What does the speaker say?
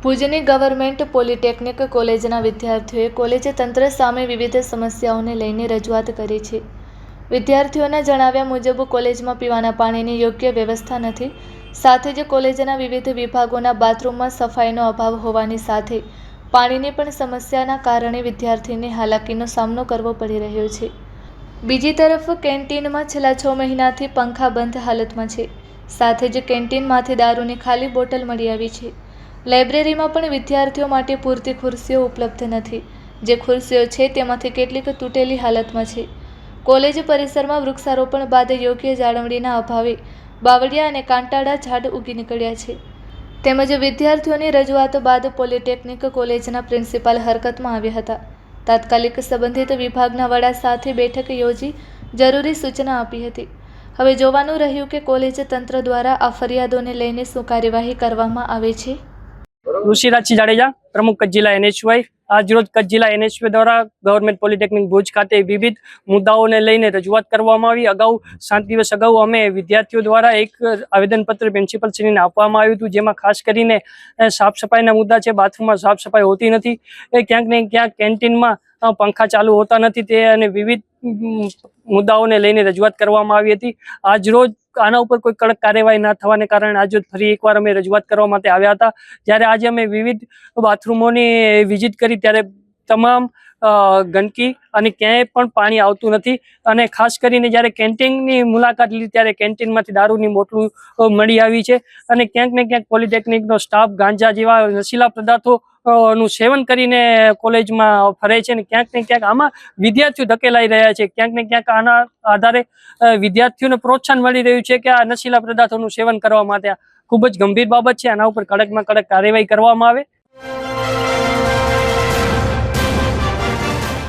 ભુજની government polytechnic કોલેજના વિદ્યાર્થીઓએ કોલેજ તંત્ર સામે વિવિધ સમસ્યાઓને લઈને રજૂઆત કરી છે। વિદ્યાર્થીઓના જણાવ્યા મુજબ કોલેજમાં પીવાના પાણીની યોગ્ય વ્યવસ્થા નથી, સાથે જ કોલેજના વિવિધ વિભાગોના બાથરૂમમાં સફાઈનો અભાવ હોવાની સાથે પાણીની પણ સમસ્યાના કારણે વિદ્યાર્થીને હાલાકીનો સામનો કરવો પડી રહ્યો છે। બીજી તરફ કેન્ટીનમાં છેલ્લા 6 મહિનાથી પંખા બંધ હાલતમાં છે, સાથે જ કેન્ટીનમાંથી દારૂની ખાલી બોટલ મળી આવી છે। લાઇબ્રેરીમાં પણ વિદ્યાર્થીઓ માટે પૂરતી ખુરશીઓ ઉપલબ્ધ નથી, જે ખુરશીઓ છે તેમાંથી કેટલીક તૂટેલી હાલતમાં છે। કોલેજ પરિસરમાં વૃક્ષારોપણ બાદ યોગ્ય જાળવણીના અભાવે બાવળિયા અને કાંટાળા ઝાડ ઉગી નીકળ્યા છે, તેમજ વિદ્યાર્થીઓની રજૂઆત બાદ પોલિટેકનિક કોલેજના પ્રિન્સિપાલ હરકતમાં આવ્યા હતા। તાત્કાલિક સંબંધિત વિભાગના વડા સાથે બેઠક યોજી જરૂરી સૂચના આપી હતી। હવે જોવાનું રહ્યું કે કોલેજ તંત્ર દ્વારા આ ફરિયાદોને લઈને શું કાર્યવાહી કરવામાં આવે છે। ઋષિરાજસિંહ જાડેજા, પ્રમુખ કચ્છ જિલ્લા NHY। આજરોજ કચ્છ જિલ્લા NHY દ્વારા ગવર્મેન્ટ પોલિટેકનિક ભુજ ખાતે વિવિધ મુદ્દાઓને લઈને રજૂઆત કરવામાં આવી। અગાઉ 7 દિવસ અગાઉ અમે વિદ્યાર્થીઓ દ્વારા એક આવેદનપત્ર પ્રિન્સિપલશ્રીને આપવામાં આવ્યું હતું, જેમાં ખાસ કરીને સાફ સફાઈના મુદ્દા છે। બાથરૂમમાં સાફ સફાઈ હોતી નથી, એ ક્યાંક ને ક્યાંક કેન્ટીનમાં પંખા ચાલુ હોતા નથી, તે અને વિવિધ મુદ્દાઓને લઈને રજૂઆત કરવામાં આવી હતી। આજરોજ આના ઉપર કોઈ કડક કાર્યવાહી ના થવાને કારણે આજે ફરી એકવાર અમે રજૂઆત કરવા માટે આવ્યા હતા। જ્યારે આજે અમે વિવિધ બાથરૂમોની વિઝિટ કરી ત્યારે તમામ ગંદકી અને ક્યાંય પણ પાણી આવતું નથી, અને ખાસ કરીને જ્યારે કેન્ટીનની મુલાકાત લીધી ત્યારે કેન્ટીનમાંથી દારૂની બોટલો મળી આવી છે, અને ક્યાંક ને ક્યાંક પોલિટેકનિકનો સ્ટાફ ગાંજા જેવા નશીલા પદાર્થો નું સેવન કરીને કોલેજમાં ફરે છે, અને ક્યાંક ને ક્યાંક આમાં વિદ્યાર્થીઓ ધકેલાઈ રહ્યા છે। ક્યાંક ને ક્યાંક આના આધારે વિદ્યાર્થીઓને પ્રોત્સાહન મળી રહ્યું છે કે આ નશીલા પદાર્થોનું સેવન કરવા માટે ખૂબ જ ગંભીર બાબત છે। આના ઉપર કડકમાં કડક કાર્યવાહી કરવામાં આવે।